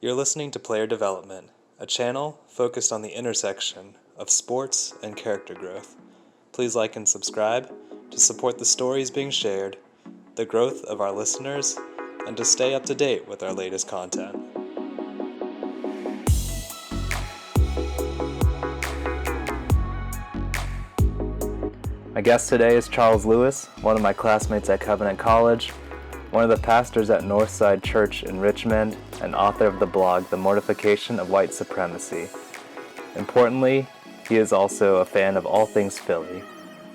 You're listening to Player Development, a channel focused on the intersection of sports and character growth. Please like and subscribe to support the stories being shared, the growth of our listeners, and to stay up to date with our latest content. My guest today is Charles Lewis, one of my classmates at Covenant College, one of the pastors at Northside Church in Richmond, and author of the blog, The Mortification of White Supremacy. Importantly, he is also a fan of all things Philly.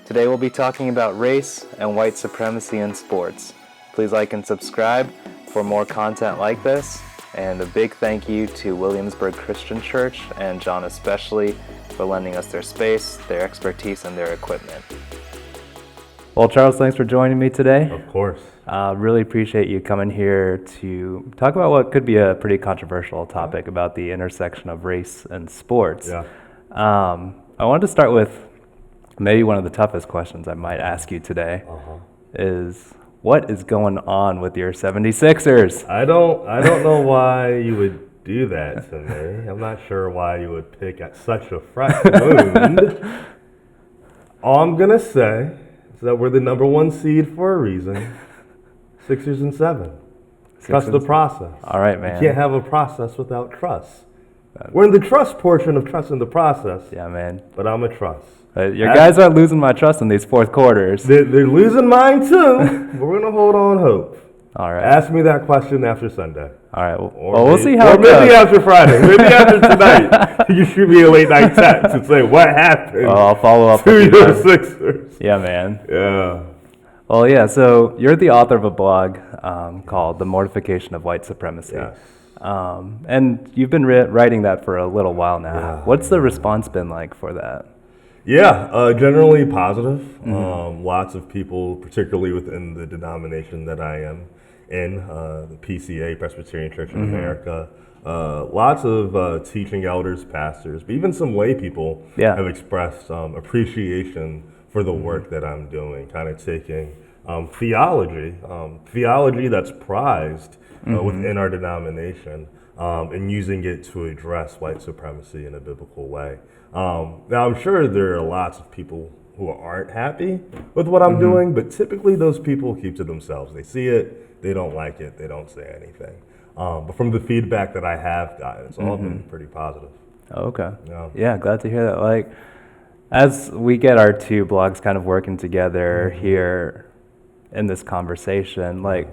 Today we'll be talking about race and white supremacy in sports. Please like and subscribe for more content like this, and a big thank you to Williamsburg Christian Church and John especially for lending us their space, their expertise, and their equipment. Well, Charles, thanks for joining me today. Of course. Really appreciate you coming here to talk about what could be a pretty controversial topic about the intersection of race and sports. Yeah. I wanted to start with maybe one of the toughest questions I might ask you today is, what is going on with your 76ers? I don't know why you would do that to me. I'm not sure why you would pick at such a fresh wound. All I'm going to say is that we're the number one seed for a reason. 6ers and 7. Trust the process. All right, man. You can't have a process without trust. We're in the trust portion of trusting the process. Yeah, man. But I'm a trust. Your guys aren't losing my trust in these fourth quarters. They're losing mine too, but we're going to hold on hope. All right. Ask me that question after Sunday. All right. Or we'll see how it goes. Or maybe after Friday. Maybe after tonight. You shoot me a late night text and say, what happened? Well, I'll follow up to with your you. Sixers? Yeah, man. Yeah. Well, yeah, so you're the author of a blog called The Mortification of White Supremacy. Yes. And you've been writing that for a little while now. Yeah. What's the response been like for that? Yeah, generally positive. Lots of people, particularly within the denomination that I am in, the PCA, Presbyterian Church in America, lots of teaching elders, pastors, but even some lay people have expressed appreciation for the work that I'm doing, kind of taking theology that's prized within our denomination, and using it to address white supremacy in a biblical way. Now, I'm sure there are lots of people who aren't happy with what I'm doing, but typically those people keep to themselves. They see it, they don't like it, they don't say anything. But from the feedback that I have gotten, it's all been pretty positive. Oh, okay. Yeah, glad to hear that. Like, as we get our two blogs kind of working together here in this conversation, like,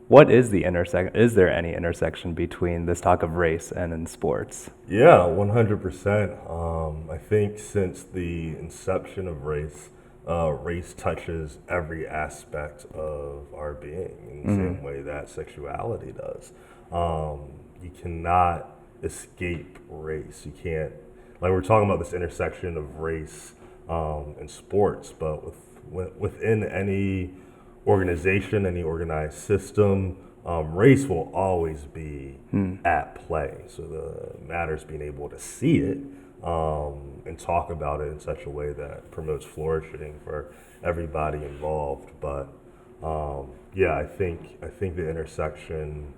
what is the intersection? Is there any intersection between this talk of race and in sports? Yeah, 100%. I think since the inception of race, race touches every aspect of our being in the same way that sexuality does. You cannot escape race. You can't, like we're talking about this intersection of race and sports, but within any organization, any organized system, race will always be at play. So the matter's being able to see it and talk about it in such a way that promotes flourishing for everybody involved. But yeah, I think the intersection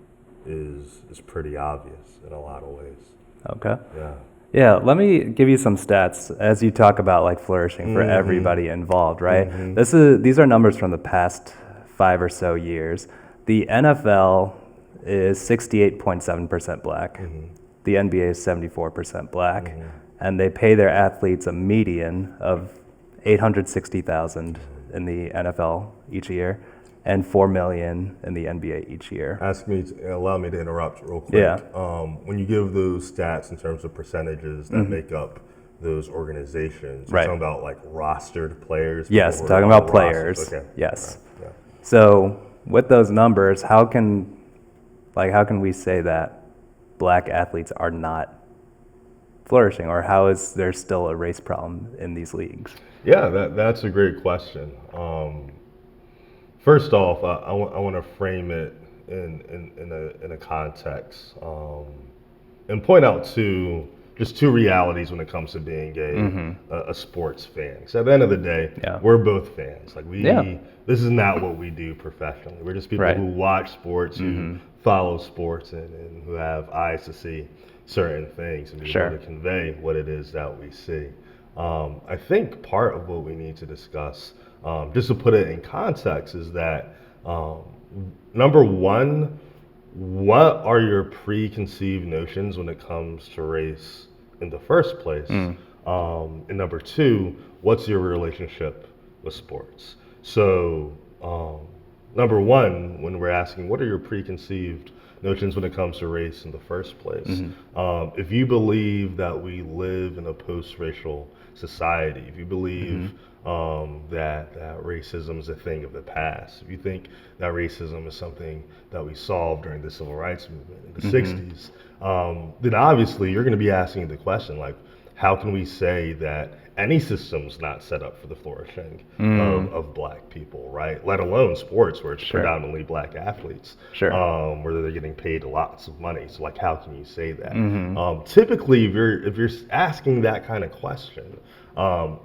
is pretty obvious in a lot of ways. Okay. Yeah. Yeah, let me give you some stats as you talk about like flourishing for everybody involved, right? These are numbers from the past 5 or so years. The NFL is 68.7% black. The NBA is 74% black, and they pay their athletes a median of $860,000 in the NFL each year, and $4 million in the NBA each year. Allow me to interrupt real quick. Yeah. When you give those stats in terms of percentages that make up those organizations, you're talking about like rostered players? Yes, talking about players. Okay. Yes. Right. Yeah. So with those numbers, how can we say that black athletes are not flourishing, or how is there still a race problem in these leagues? Yeah, that's a great question. First off, I want to frame it in a context and point out too just two realities when it comes to being a sports fan. So at the end of the day, Yeah. we're both fans. Like Yeah. this is not what we do professionally. We're just people Right. who watch sports, who follow sports, and who have eyes to see certain things and be Sure. able to convey what it is that we see. I think part of what we need to discuss, just to put it in context, is that number one, what are your preconceived notions when it comes to race in the first place? And number two, what's your relationship with sports? So, number one, when we're asking what are your preconceived notions when it comes to race in the first place, if you believe that we live in a post-racial society, if you believe that racism is a thing of the past, if you think that racism is something that we solved during the civil rights movement in the 60s, then obviously you're going to be asking the question, like, how can we say that any system's not set up for the flourishing of black people, right? Let alone sports, where it's predominantly black athletes, where they're getting paid lots of money. So, like, how can you say that? Typically, if you're asking that kind of question,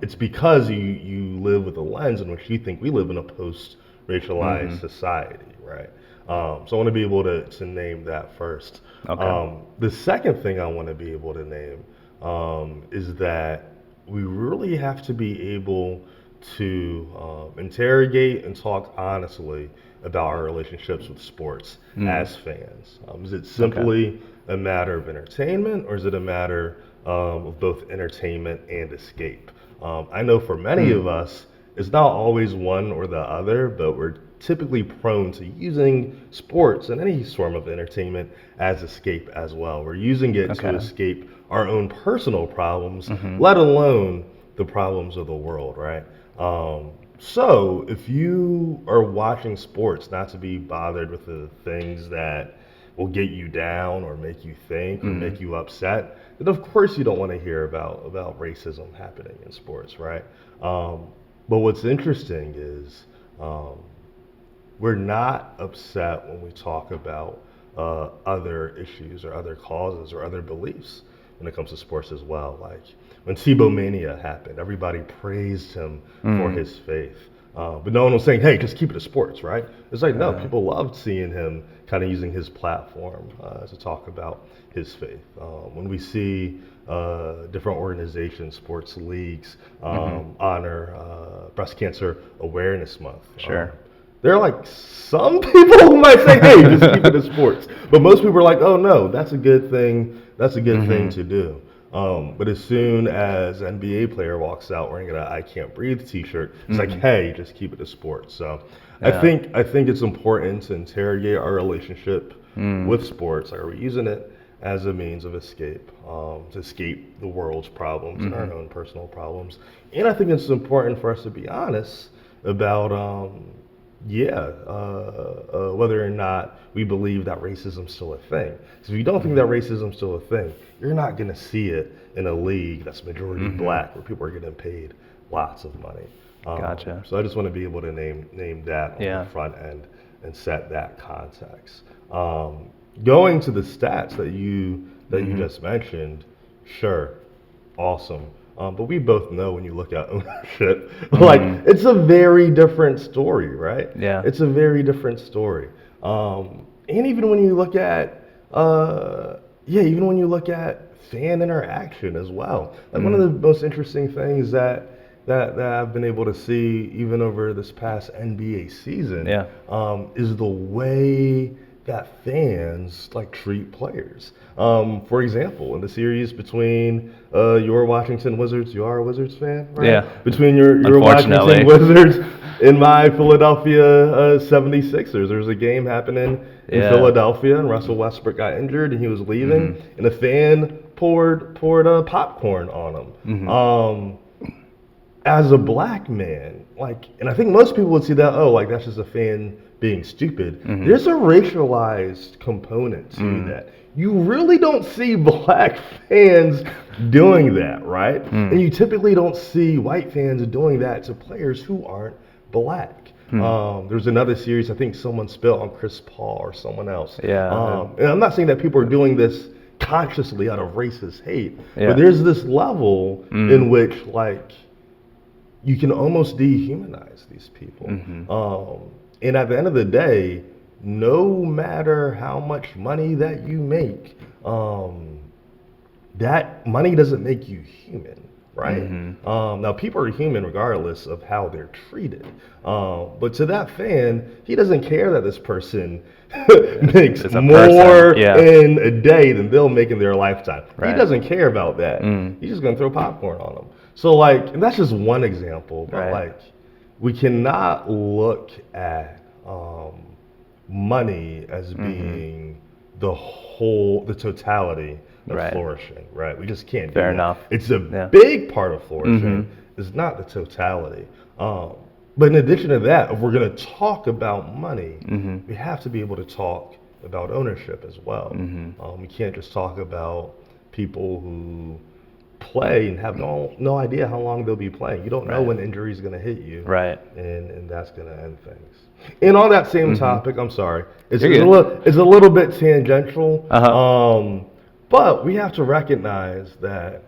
it's because you live with a lens in which you think we live in a post-racialized society, right? So I want to be able to name that first. Okay. The second thing I want to be able to name is that we really have to be able to interrogate and talk honestly about our relationships with sports as fans. Is it simply a matter of entertainment, or is it a matter of both entertainment and escape? I know for many of us, it's not always one or the other, but we're typically prone to using sports and any form of entertainment as escape as well. We're using it to escape our own personal problems, let alone the problems of the world, right? So if you are watching sports not to be bothered with the things that will get you down or make you think or make you upset, then of course you don't want to hear about racism happening in sports, right? But what's interesting is we're not upset when we talk about other issues or other causes or other beliefs when it comes to sports as well. Like when Tebow Mania happened, everybody praised him for his faith. But no one was saying, hey, just keep it to sports, right? It's like, no, people loved seeing him kind of using his platform to talk about his faith. When we see different organizations, sports leagues, honor Breast Cancer Awareness Month. There are like some people who might say, hey, just keep it to sports. But most people are like, oh no, that's a good thing. That's a good thing to do. But as soon as an NBA player walks out wearing an I Can't Breathe t-shirt, it's like, hey, just keep it to sports. So I think it's important to interrogate our relationship with sports. Are we using it as a means of escape, to escape the world's problems and our own personal problems? And I think it's important for us to be honest about whether or not we believe that racism's still a thing. So if you don't think that racism's still a thing, you're not going to see it in a league that's majority black, where people are getting paid lots of money. Gotcha. So I just want to be able to name that on the front end and set that context. Going to the stats that you just mentioned, sure, awesome. But we both know when you look at ownership, like it's a very different story, right? Yeah. It's a very different story. And even when you look at, even when you look at fan interaction as well. Like one of the most interesting things that I've been able to see even over this past NBA season is the way that fans like treat players. For example, in the series between your Washington Wizards, you are a Wizards fan, right? Yeah. Between your Washington Wizards and my Philadelphia 76ers, there was a game happening in Philadelphia, and Russell Westbrook got injured, and he was leaving, and a fan poured popcorn on him. As a black man, like, and I think most people would see that, oh, like that's just a fan being stupid. There's a racialized component to that. You really don't see black fans doing that, right? And you typically don't see white fans doing that to players who aren't black. There's another series, I think someone spilled on Chris Paul or someone else. And I'm not saying that people are doing this consciously out of racist hate. Yeah. But there's this level in which, like, you can almost dehumanize these people. And at the end of the day, no matter how much money that you make, that money doesn't make you human, right? Now, people are human regardless of how they're treated. But to that fan, he doesn't care that this person makes more in a day than they'll make in their lifetime. He doesn't care about that. He's just gonna throw popcorn on them. So, like, and that's just one example, but like, we cannot look at money as being the totality of flourishing, right? We just can't do that. Enough. It's a big part of flourishing. It's not the totality. But in addition to that, if we're going to talk about money, we have to be able to talk about ownership as well. We can't just talk about people who play and have no idea how long they'll be playing. You don't know when injury is going to hit you, and that's going to end things. And on that same topic, I'm sorry, it's a little bit tangential, but we have to recognize that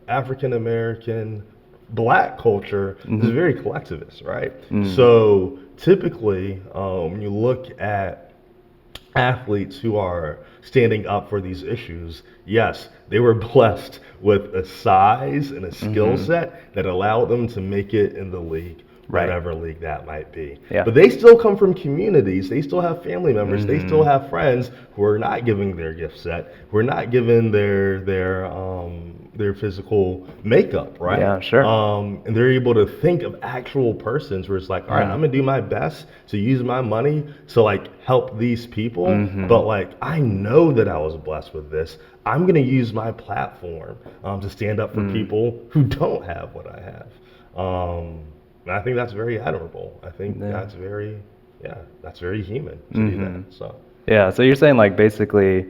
African American Black culture is very collectivist, right? So typically, when you look at athletes who are standing up for these issues, yes, they were blessed with a size and a skill set that allowed them to make it in the league, whatever league that might be. But they still come from communities, they still have family members, they still have friends who are not giving their gift set, who are not giving their physical makeup, right? And they're able to think of actual persons where it's like, all right, I'm gonna do my best to use my money to, like, help these people, but, like, I know that I was blessed with this. I'm gonna use my platform to stand up for people who don't have what I have. And I think that's very admirable. I think that's very human to do that. So so you're saying, like, basically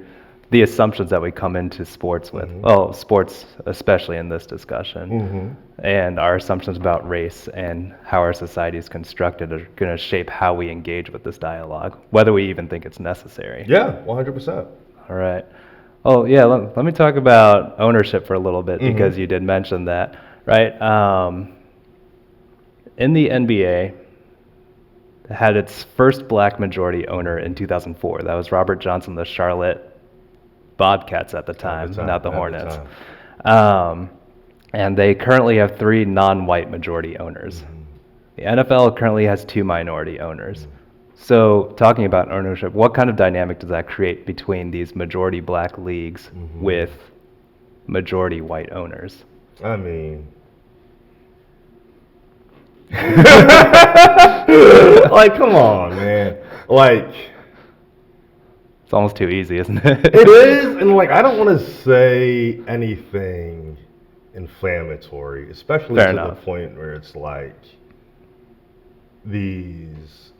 the assumptions that we come into sports with, sports especially in this discussion, and our assumptions about race and how our society is constructed are going to shape how we engage with this dialogue, whether we even think it's necessary. Yeah, 100%. All right. Oh, yeah, let me talk about ownership for a little bit, because you did mention that, right? In the NBA, had its first Black majority owner in 2004. That was Robert Johnson, the Charlotte Bobcats at the time, not the Hornets. And they currently have 3 non-white majority owners. The NFL currently has 2 minority owners. So, talking about ownership, what kind of dynamic does that create between these majority Black leagues with majority white owners? I mean, like, come on, man. Like, it's almost too easy, isn't it? It is, and, like, I don't want to say anything inflammatory, especially to the point where it's like these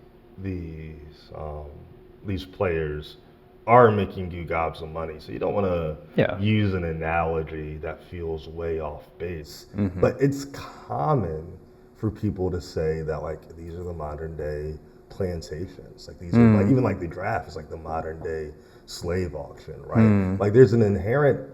players are making you gobs of money, so you don't want to use an analogy that feels way off base. But it's common for people to say that, like, these are the modern day plantations, like these are, like, even like the draft is like the modern day slave auction, right? Like, there's an inherent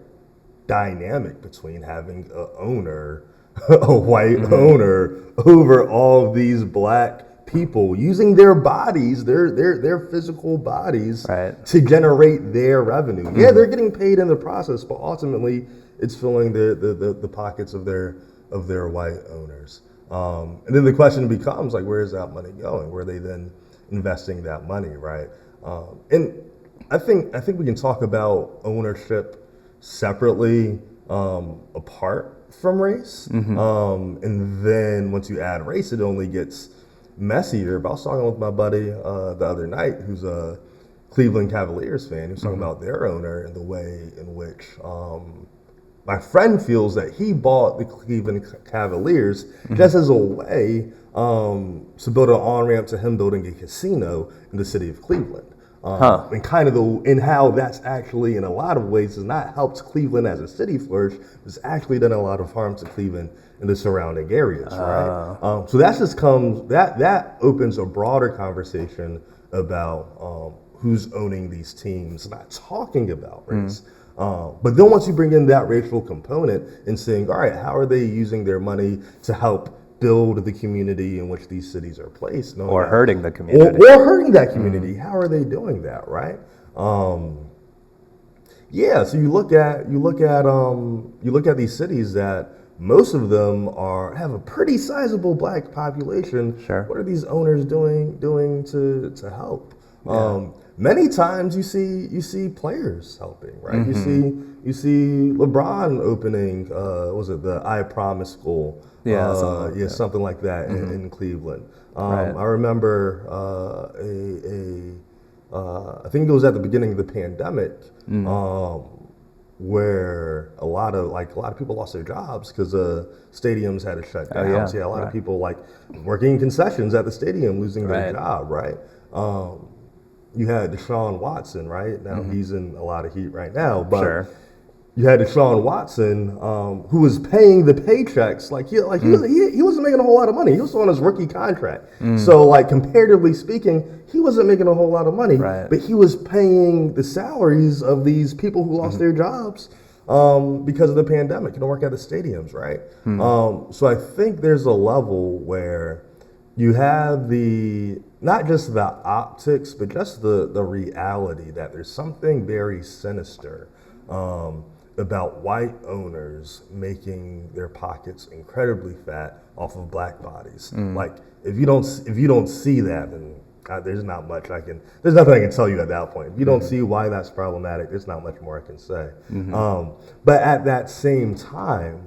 dynamic between having a owner, a white owner, over all of these Black people using their bodies, their physical bodies, to generate their revenue. Yeah, they're getting paid in the process, but ultimately it's filling the pockets of their white owners. And then the question becomes, like, where is that money going? Where are they then investing that money, right? And I think we can talk about ownership separately, apart from race. And then once you add race, it only gets messier. But I was talking with my buddy the other night, who's a Cleveland Cavaliers fan. He was talking about their owner and the way in which my friend feels that he bought the Cleveland Cavaliers just as a way to build an on-ramp to him building a casino in the city of Cleveland. And kind of in how that's actually, in a lot of ways, has not helped Cleveland as a city flourish. It's actually done a lot of harm to Cleveland and the surrounding areas, right? So that just that opens a broader conversation about who's owning these teams, not talking about race. But then once you bring in that racial component and saying, all right, how are they using their money to help build the community in which these cities are placed? Or hurting the community. Or hurting that community. How are they doing that, right? Yeah, so you look at these cities that most of them have a pretty sizable black population. Sure. What are these owners doing to help? Yeah. Many times you see players helping, right? You see LeBron opening was it the I Promise School? Yeah, something like that in Cleveland. Right. I remember I think it was at the beginning of the pandemic, where a lot of people lost their jobs because stadiums had to shut down. yeah, So a lot of people working in concessions at the stadium losing their job, right? You had Deshaun Watson, right? Now he's in a lot of heat right now, but Sure. you had Deshaun Watson, who was paying the paychecks. He wasn't making a whole lot of money. He was on his rookie contract. So comparatively speaking, he wasn't making a whole lot of money. Right. But he was paying the salaries of these people who lost their jobs because of the pandemic. Couldn't work at the stadiums, right? So I think there's a level where you have not just the optics, but just the reality that there's something very sinister about white owners making their pockets incredibly fat off of black bodies. Like if you don't see that, then there's nothing I can tell you at that point. If you don't see why that's problematic, there's not much more I can say. But at that same time,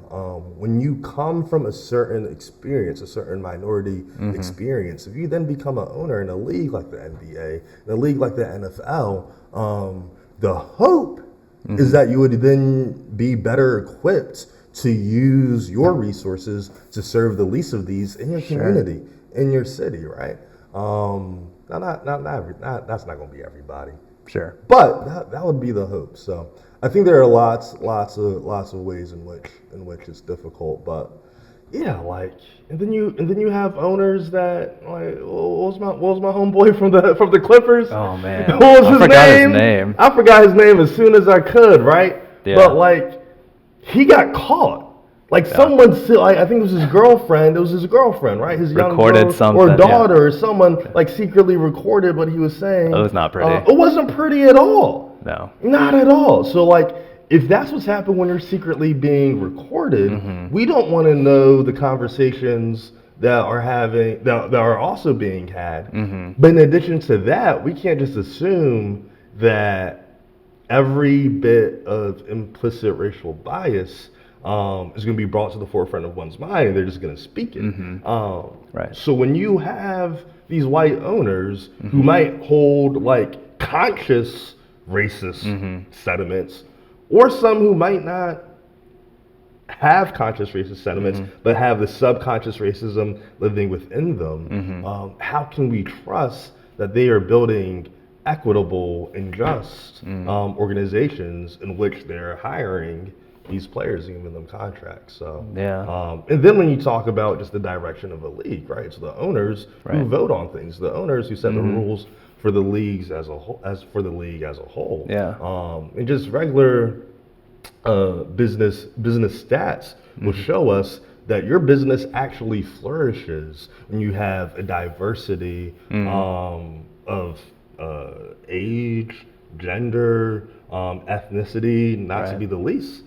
when you come from a certain experience, a certain minority experience, if you then become an owner in a league like the NBA, in a league like the NFL, the hope is that you would then be better equipped to use your resources to serve the least of these in your community, in your city, right? That's not going to be everybody. Sure. But that would be the hope. So I think there are lots of ways in which it's difficult. But yeah, and then you have owners that what was my homeboy from the Clippers? Oh man, what was I forgot his name. I forgot his name as soon as I could, right? Yeah. But he got caught. Someone, I think it was his girlfriend. It was his girlfriend, right? His young Recorded girl or daughter or someone secretly recorded what he was saying. It was not pretty. It wasn't pretty at all. No. Not at all. So if that's what's happened when you're secretly being recorded, we don't want to know the conversations that are also being had. But in addition to that, we can't just assume that every bit of implicit racial bias is going to be brought to the forefront of one's mind, and they're just going to speak it. Right. So when you have these white owners who might hold conscious racist sentiments, or some who might not have conscious racist sentiments, but have the subconscious racism living within them, how can we trust that they are building equitable and just organizations in which they're hiring these players and giving them contracts? So and then when you talk about just the direction of a league, right? So the owners who vote on things, the owners who set the rules for the leagues as a whole, and just regular business stats will show us that your business actually flourishes when you have a diversity of age, gender, ethnicity, not to be the least,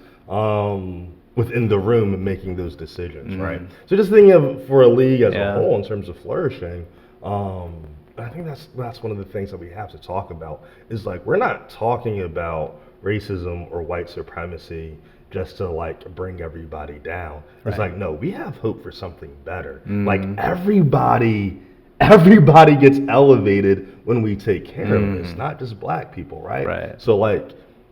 within the room and making those decisions, right? So just thinking of for a league as a whole in terms of flourishing, I think that's one of the things that we have to talk about is we're not talking about racism or white supremacy just to bring everybody down. It's no, we have hope for something better. Everybody gets elevated when we take care of this, not just black people, right? So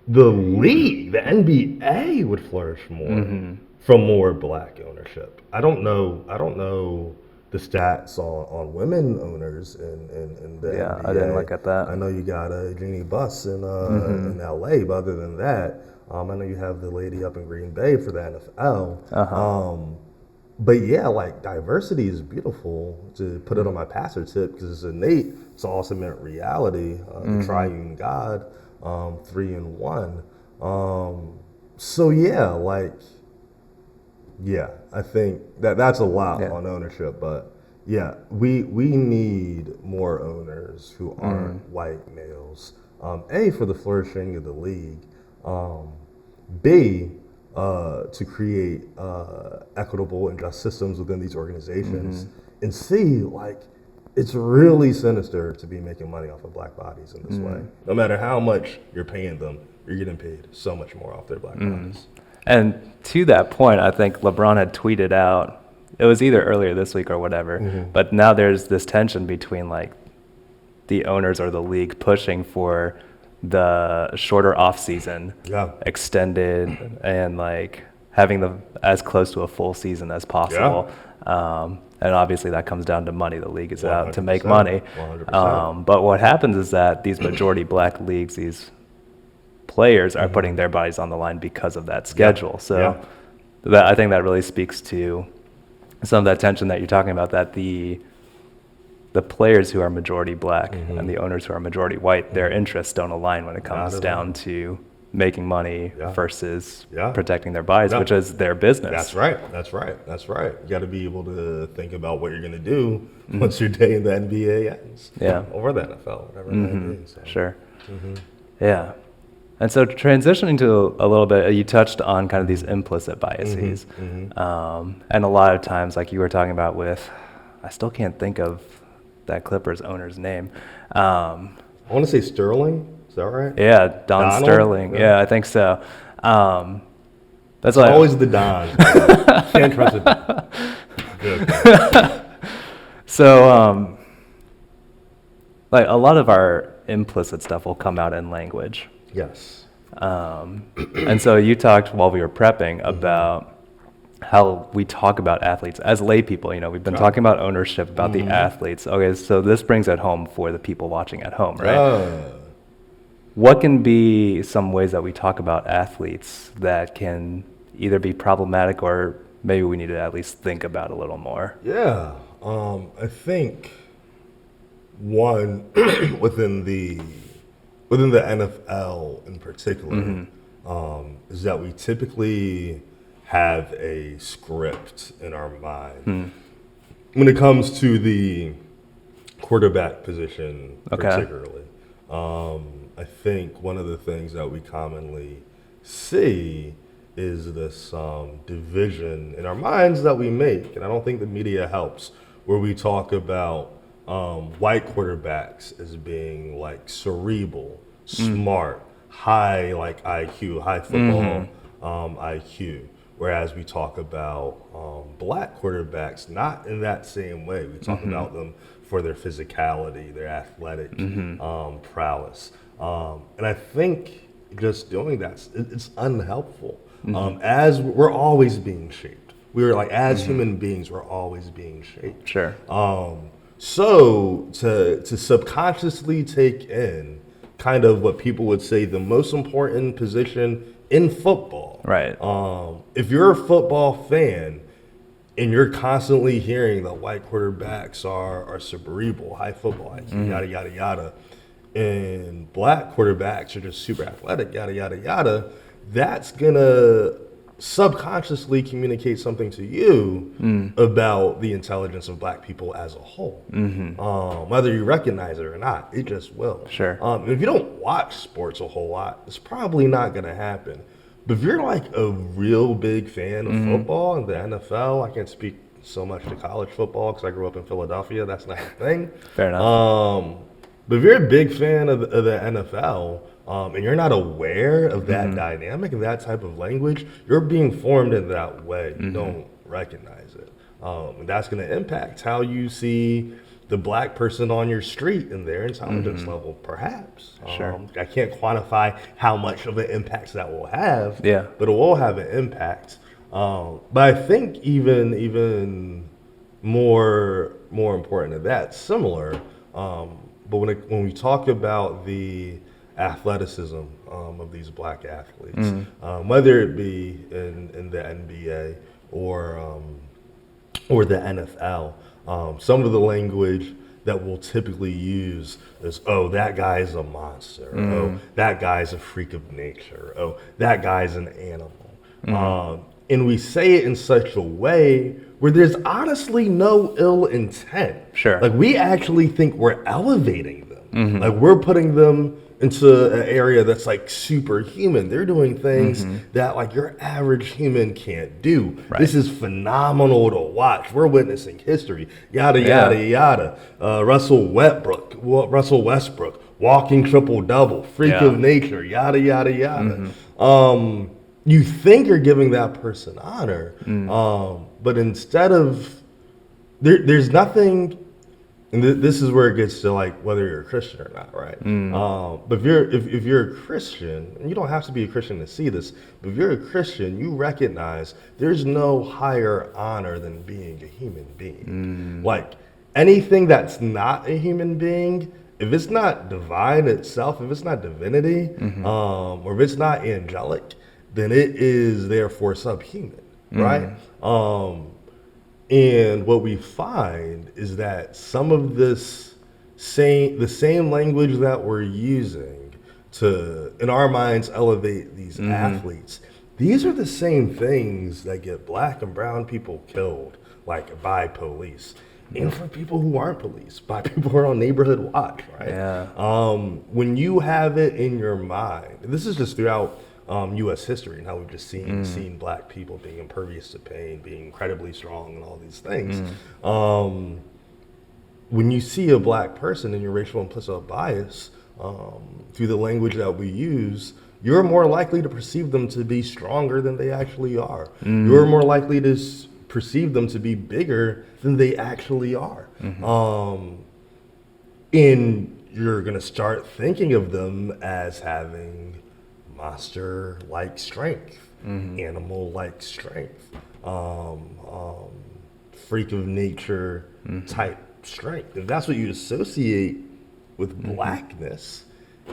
the league, the NBA would flourish more from more black ownership. I don't know the stats on women owners in the NBA. I didn't look at that. I know you got Jeannie Buss in LA, but other than that, I know you have the lady up in Green Bay for the NFL. But yeah, diversity is beautiful, to put it on my pastor tip, because it's innate, it's ultimate reality, the triune God, 3 in 1. So yeah, I think that's a lot Yeah. on ownership, but yeah, we need more owners who aren't white males. A, for the flourishing of the league. B, to create equitable and just systems within these organizations. And C, it's really sinister to be making money off of black bodies in this way. No matter how much you're paying them, you're getting paid so much more off their black bodies. And to that point, I think LeBron had tweeted out, it was either earlier this week or whatever, but now there's this tension between like the owners or the league pushing for the shorter off season, extended, and like having the as close to a full season as possible. And obviously that comes down to money. The league is out to make money. 100%. But what happens is that these majority black leagues, these players are putting their bodies on the line because of that schedule. So that, I think that really speaks to some of that tension that you're talking about, that the players who are majority black and the owners who are majority white, their interests don't align when it comes down to making money versus protecting their bodies, which is their business. That's right. You got to be able to think about what you're going to do once your day in the NBA ends. Or the NFL, whatever it may be. So. Sure. Yeah. And so transitioning to a little bit, you touched on kind of these implicit biases. And a lot of times, like you were talking about with, I still can't think of that Clippers owner's name. I want to say Sterling. Is that right? Yeah, Don Sterling. Yeah, I think so. That's like always the Don. Can't trust it. So, like a lot of our implicit stuff will come out in language. Yes. And so you talked while we were prepping about how we talk about athletes as lay people. You know, we've been talking about ownership, about the athletes. Okay, so this brings it home for the people watching at home, right? What can be some ways that we talk about athletes that can either be problematic or maybe we need to at least think about a little more? Yeah, I think one within the NFL in particular is that we typically have a script in our mind when it comes to the quarterback position, particularly. I think one of the things that we commonly see is this division in our minds that we make, and I don't think the media helps, where we talk about white quarterbacks as being like cerebral, smart, high like IQ, high football IQ. Whereas we talk about black quarterbacks not in that same way. We talk about them for their physicality, their athletic prowess. And I think just doing that, it's unhelpful. As we're always being shaped. We're like, as human beings, we're always being shaped. Sure. So to subconsciously take in kind of what people would say the most important position in football. Right. If you're a football fan and you're constantly hearing that white quarterbacks are cerebral, high football IQ, yada, yada, yada, and black quarterbacks are just super athletic, yada, yada, yada, that's going to subconsciously communicate something to you about the intelligence of black people as a whole. Whether you recognize it or not, it just will. Sure. If you don't watch sports a whole lot, it's probably not going to happen. But if you're like a real big fan of football and the NFL, I can't speak so much to college football because I grew up in Philadelphia. That's not a thing. Fair enough. But if you're a big fan of the NFL, and you're not aware of that dynamic and that type of language, you're being formed in that way. You don't recognize it. And that's going to impact how you see the black person on your street and their intelligence level, perhaps. Sure. I can't quantify how much of an impact that will have, but it will have an impact. But I think even more important than that, similar, but when we talk about the athleticism of these black athletes, whether it be in the NBA or the NFL, some of the language that we'll typically use is, oh, that guy's a monster. Oh, that guy's a freak of nature. Oh, that guy's an animal. And we say it in such a way where there's honestly no ill intent. Sure. Like, we actually think we're elevating them. Like, we're putting them into an area that's like superhuman. They're doing things that like your average human can't do. Right. This is phenomenal to watch. We're witnessing history. Yada yada yada. Russell Westbrook, walking triple double, freak of nature. Yada yada yada. You think you're giving that person honor, but instead of there's nothing. And this is where it gets to like whether you're a Christian or not, right? But if you're a Christian, and you don't have to be a Christian to see this, but if you're a Christian, you recognize there's no higher honor than being a human being. Like anything that's not a human being, if it's not divine itself, if it's not divinity, or if it's not angelic, then it is therefore subhuman, right? And what we find is that some of the same language that we're using to, in our minds, elevate these athletes, these are the same things that get black and brown people killed, like by police. And for people who aren't police, by people who are on neighborhood watch, right? Yeah. When you have it in your mind, and this is just throughout U.S. history and how we've just seen black people being impervious to pain, being incredibly strong, and all these things. When you see a black person in your racial implicit bias through the language that we use, you're more likely to perceive them to be stronger than they actually are. You're more likely to perceive them to be bigger than they actually are. And you're going to start thinking of them as having monster-like strength, animal-like strength, freak of nature type strength. If that's what you associate with blackness,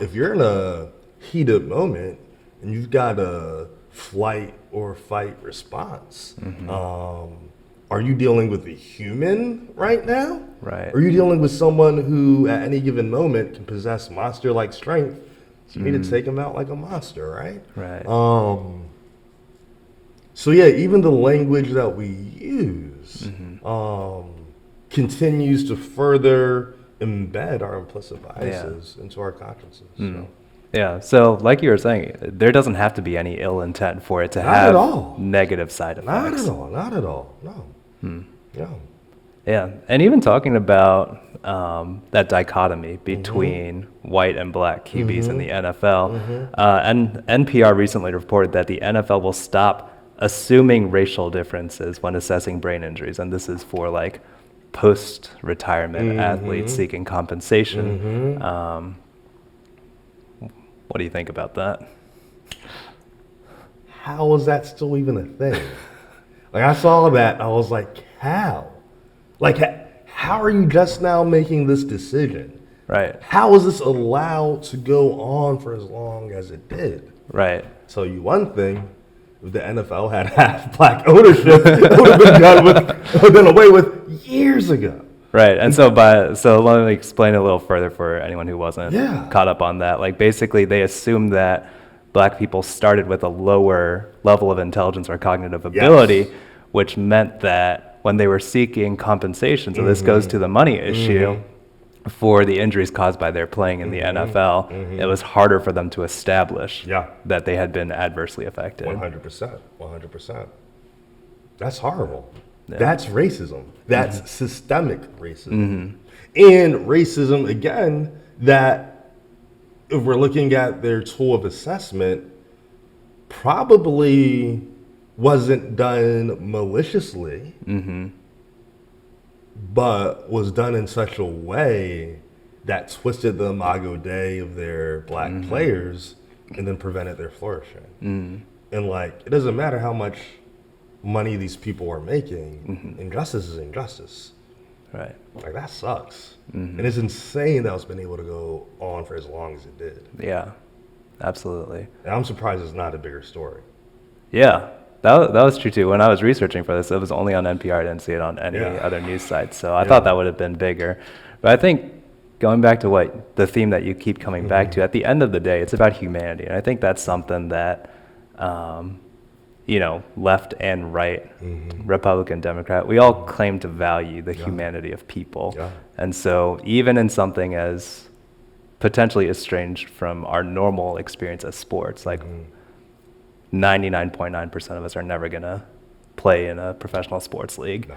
if you're in a heated moment and you've got a flight or fight response, are you dealing with a human right now? Right. Or are you dealing with someone who at any given moment can possess monster-like strength? So you need to take him out like a monster, right? Right. So yeah, even the language that we use continues to further embed our implicit biases into our consciences. So. Yeah, so like you were saying, there doesn't have to be any ill intent for it to Not have at all. negative side effects. Not at all, no. Yeah. Yeah, and even talking about that dichotomy between white and black QBs in the NFL, and NPR recently reported that the NFL will stop assuming racial differences when assessing brain injuries, and this is for like post-retirement athletes seeking compensation. What do you think about that? How is that still even a thing? Like I saw that, I was like, how? Like, how are you just now making this decision? Right. How is this allowed to go on for as long as it did? Right. So you one thing, if the NFL had half black ownership, it would have been away with years ago. Right, and so let me explain a little further for anyone who wasn't caught up on that. Like basically, they assumed that black people started with a lower level of intelligence or cognitive ability, which meant that when they were seeking compensation, so this goes to the money issue, for the injuries caused by their playing in the NFL, it was harder for them to establish that they had been adversely affected. 100%. That's horrible. Yeah. That's racism. That's systemic racism. And racism, again, that if we're looking at their tool of assessment, probably wasn't done maliciously, but was done in such a way that twisted the imago Dei of their black players and then prevented their flourishing. And like, it doesn't matter how much money these people are making, injustice is injustice. Right. Like that sucks. And it's insane that it's been able to go on for as long as it did. Yeah, absolutely. And I'm surprised it's not a bigger story. Yeah. that was true too. When I was researching for this, it was only on NPR. I didn't see it on any other news sites. So I thought that would have been bigger. But I think going back to what the theme that you keep coming back to, at the end of the day, it's about humanity. And I think that's something that, left and right, Republican, Democrat, we all claim to value the humanity of people. Yeah. And so even in something as potentially estranged from our normal experience as sports, like 99.9% of us are never going to play in a professional sports league. No.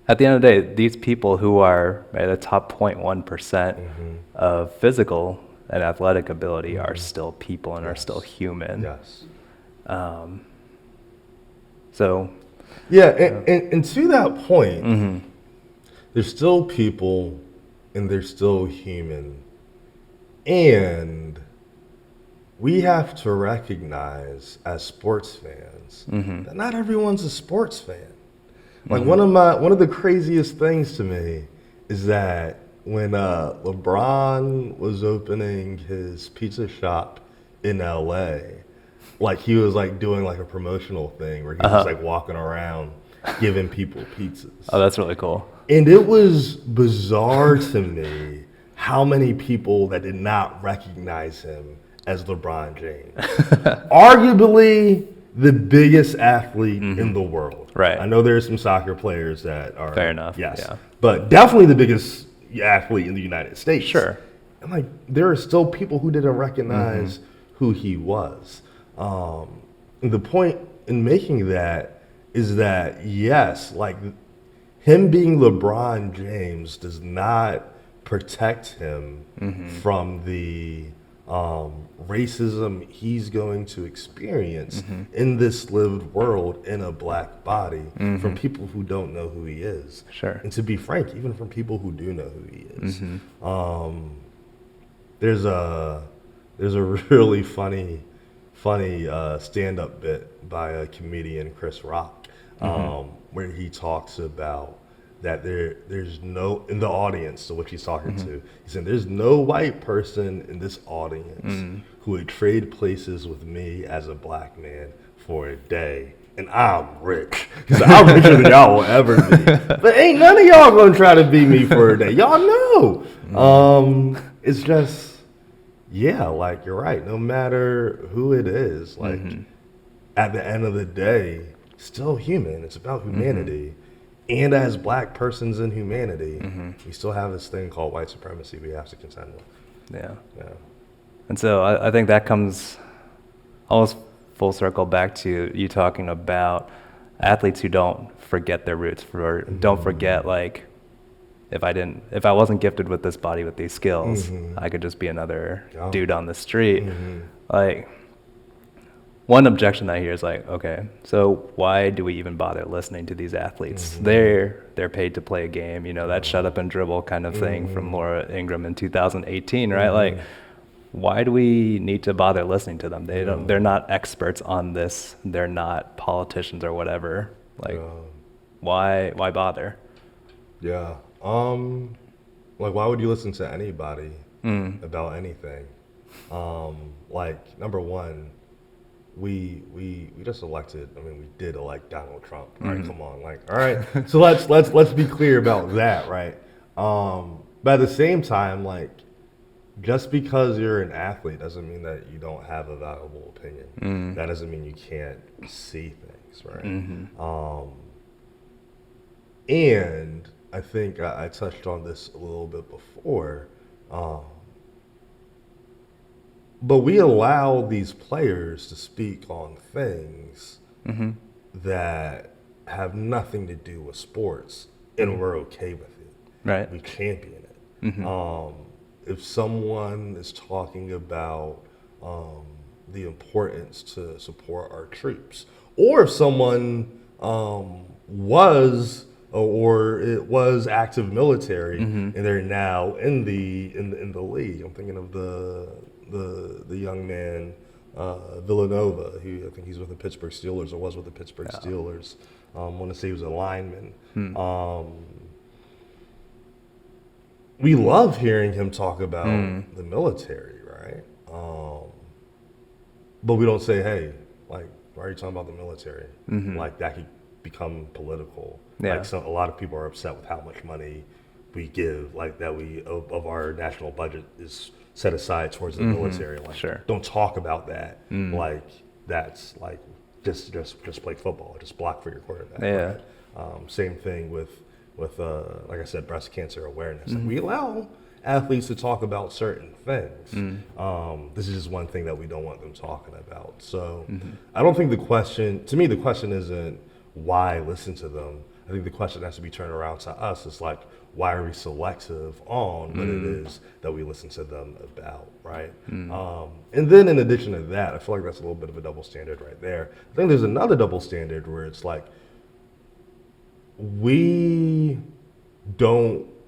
At the end of the day, these people who are at the top 0.1% of physical and athletic ability are still people and are still human. Yes. And to that point, there's still people and they're still human. And we have to recognize as sports fans that not everyone's a sports fan. Like one of the craziest things to me is that when LeBron was opening his pizza shop in LA, like he was like doing like a promotional thing where he was like walking around giving people pizzas. Oh, that's really cool. And it was bizarre to me how many people that did not recognize him as LeBron James. Arguably the biggest athlete in the world. Right. I know there's some soccer players that are. Fair enough. Yes. Yeah. But definitely the biggest athlete in the United States. Sure. And like there are still people who didn't recognize who he was. And the point in making that is that, yes, like him being LeBron James does not protect him from the racism he's going to experience in this lived world in a black body from people who don't know who he is. Sure. And to be frank, even from people who do know who he is. There's a really funny stand-up bit by a comedian, Chris Rock, where he talks about that there's no, in the audience to which he's talking to, he said, there's no white person in this audience who would trade places with me as a black man for a day. And I'm rich. He said, I'm richer than y'all will ever be. But ain't none of y'all gonna try to beat me for a day. Y'all know. It's just, yeah, like you're right. No matter who it is, like at the end of the day, still human. It's about humanity. And as black persons in humanity, we still have this thing called white supremacy we have to contend with. Yeah. And so I think that comes almost full circle back to you talking about athletes who don't forget their roots, don't forget, like, if I wasn't gifted with this body, with these skills, I could just be another dude on the street. Like, one objection I hear is like, okay, so why do we even bother listening to these athletes? They're paid to play a game, that shut up and dribble kind of thing from Laura Ingraham in 2018, right? Like, why do we need to bother listening to them? They're not experts on this. They're not politicians or whatever. Like, why bother? Yeah. Like, why would you listen to anybody about anything? Like, number one, we just elected. I mean, we did elect Donald Trump. Right? Come on, like, all right. So let's be clear about that, right? But at the same time, like, just because you're an athlete doesn't mean that you don't have a valuable opinion. That doesn't mean you can't see things, right? And I think I touched on this a little bit before, but we allow these players to speak on things that have nothing to do with sports, and we're okay with it. Right. We champion it. If someone is talking about the importance to support our troops, or if someone was active military and they're now in the league. I'm thinking of the young man Villanova, who I think he's with the Pittsburgh Steelers or was with the Pittsburgh Steelers. I want to say he was a lineman. We love hearing him talk about the military, right? But we don't say, hey, like, Why are you talking about the military? Like that could become political. Yeah. Like a lot of people are upset with how much money we give, like that we of our national budget is set aside towards the military. Like, Sure. don't talk about that. Like that's like just play football, just block for your quarterback. Yeah. Right? Same thing with like I said, breast cancer awareness. Like, we allow athletes to talk about certain things. This is just one thing that we don't want them talking about. So I don't think to me, the question isn't why listen to them. I think the question has to be turned around to us. It's like, why are we selective on what it is that we listen to them about, right? And then in addition to that, I feel like that's a little bit of a double standard right there. I think there's another double standard where it's like, we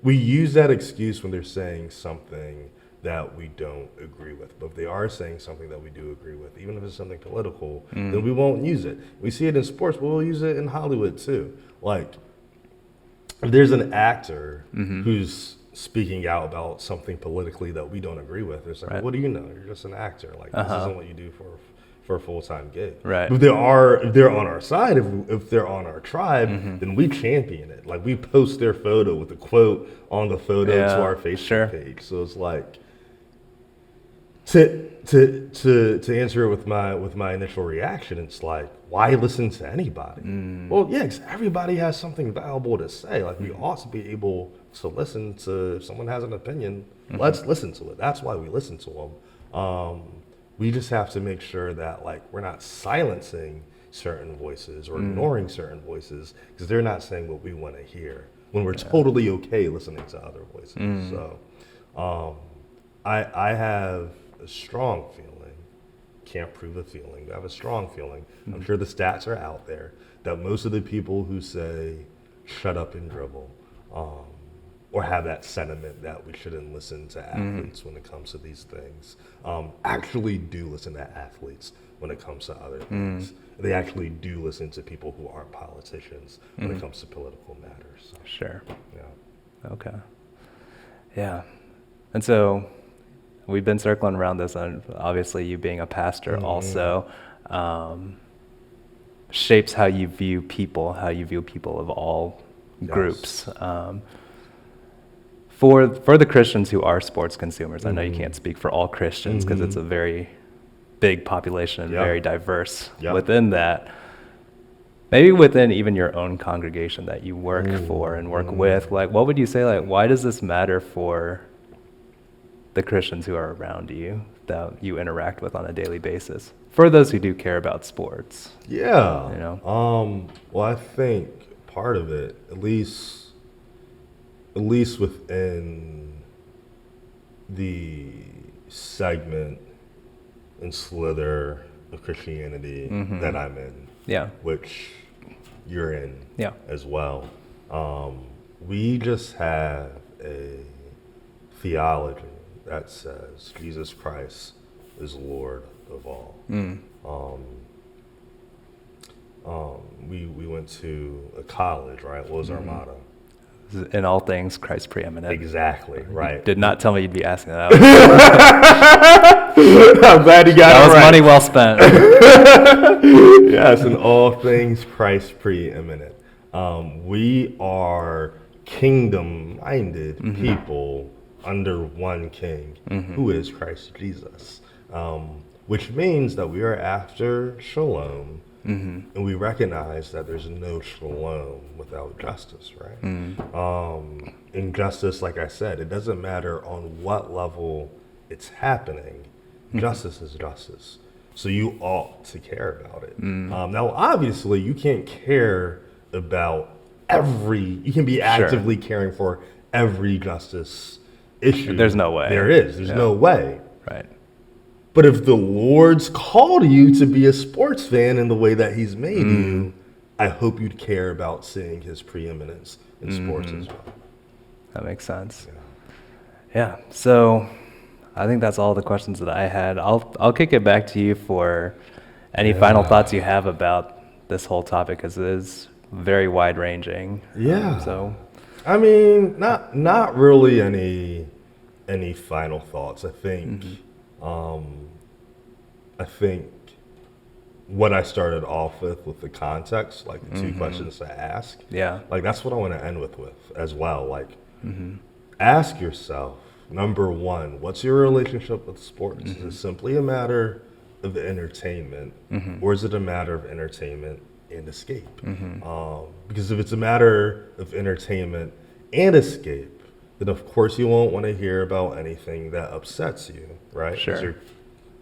use that excuse when they're saying something that we don't agree with. But if they are saying something that we do agree with, even if it's something political, then we won't use it. We see it in sports, but we'll use it in Hollywood too. Like, if there's an actor who's speaking out about something politically that we don't agree with, it's like, Right. what do you know? You're just an actor. Like, this isn't what you do for a full-time gig. Right. If they're on our side, if they're on our tribe, then we champion it. Like, we post their photo with a quote on the photo to our Facebook page. So it's like, to answer it with my initial reaction, it's like, why listen to anybody? Well, yeah, 'cause everybody has something valuable to say. Like, we ought to be able to listen to, if someone has an opinion, let's listen to it. That's why we listen to them. We just have to make sure that, like, we're not silencing certain voices or ignoring certain voices because they're not saying what we want to hear when we're totally okay listening to other voices. So I have a strong feeling, can't prove a feeling, but I have a strong feeling, I'm sure the stats are out there, that most of the people who say, shut up and dribble, or have that sentiment that we shouldn't listen to athletes when it comes to these things, actually do listen to athletes when it comes to other things. They actually do listen to people who aren't politicians when it comes to political matters. So, Sure. yeah. Okay. Yeah. And so we've been circling around this, and obviously you being a pastor also shapes how you view people of all groups. For the Christians who are sports consumers, I know you can't speak for all Christians because it's a very big population and very diverse within that. Maybe within even your own congregation that you work for and work with, like, what would you say, like, why does this matter for the Christians who are around you that you interact with on a daily basis? For those who do care about sports. Yeah. You know? Well, I think part of it, at least within the segment and slither of Christianity that I'm in, which you're in as well, we just have a theology that says Jesus Christ is Lord of all. We went to a college, right? What was our motto? In all things, Christ preeminent. Exactly, right. You did not tell me you'd be asking that. I'm glad you got that it was right. money well spent. Yes, in all things, Christ preeminent. We are kingdom-minded people under one king, who is Christ Jesus, which means that we are after shalom, and we recognize that there's no shalom without justice, right? In justice, like I said, it doesn't matter on what level it's happening. Justice is justice. So you ought to care about it. Now, obviously, you can't care about you can be actively caring for every justice issue. There's no way. There's no way. Right. But if the Lord's called you to be a sports fan in the way that he's made you, I hope you'd care about seeing his preeminence in sports as well. That makes sense. Yeah. So I think that's all the questions that I had. I'll kick it back to you for any final thoughts you have about this whole topic, because it is very wide ranging. So I mean, not really any final thoughts. I think what I started off with the context, like the 2 questions to ask. Yeah. Like that's what I want to end with as well. Like ask yourself, number one, what's your relationship with sports? Is it simply a matter of entertainment, or is it a matter of entertainment and escape? Because if it's a matter of entertainment and escape, then of course you won't want to hear about anything that upsets you, right? 'Cause Sure. you're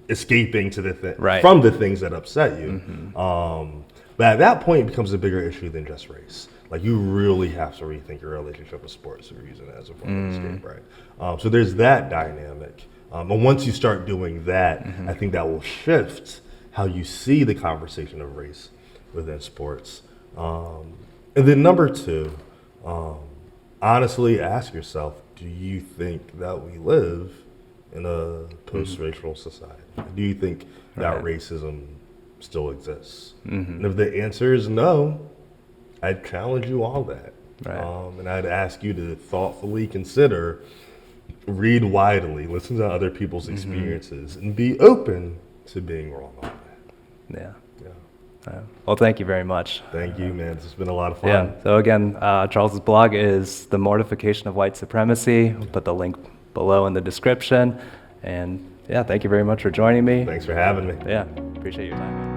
escaping to the Right. from the things that upset you. But at that point, it becomes a bigger issue than just race. Like you really have to rethink your relationship with sports if you're using it as a form of escape, right? So there's that dynamic. And once you start doing that, I think that will shift how you see the conversation of race within sports. And then number 2, honestly ask yourself, do you think that we live in a post-racial society? Do you think that racism still exists? And if the answer is no, I'd challenge you all that. Right. And I'd ask you to thoughtfully consider, read widely, listen to other people's experiences, and be open to being wrong on that. Yeah. Yeah. Well, thank you very much. Thank you, man. This has been a lot of fun. Yeah. So again, Charles's blog is The Mortification of White Supremacy. We'll put the link below in the description. And yeah, thank you very much for joining me. Thanks for having me. Yeah, appreciate your time.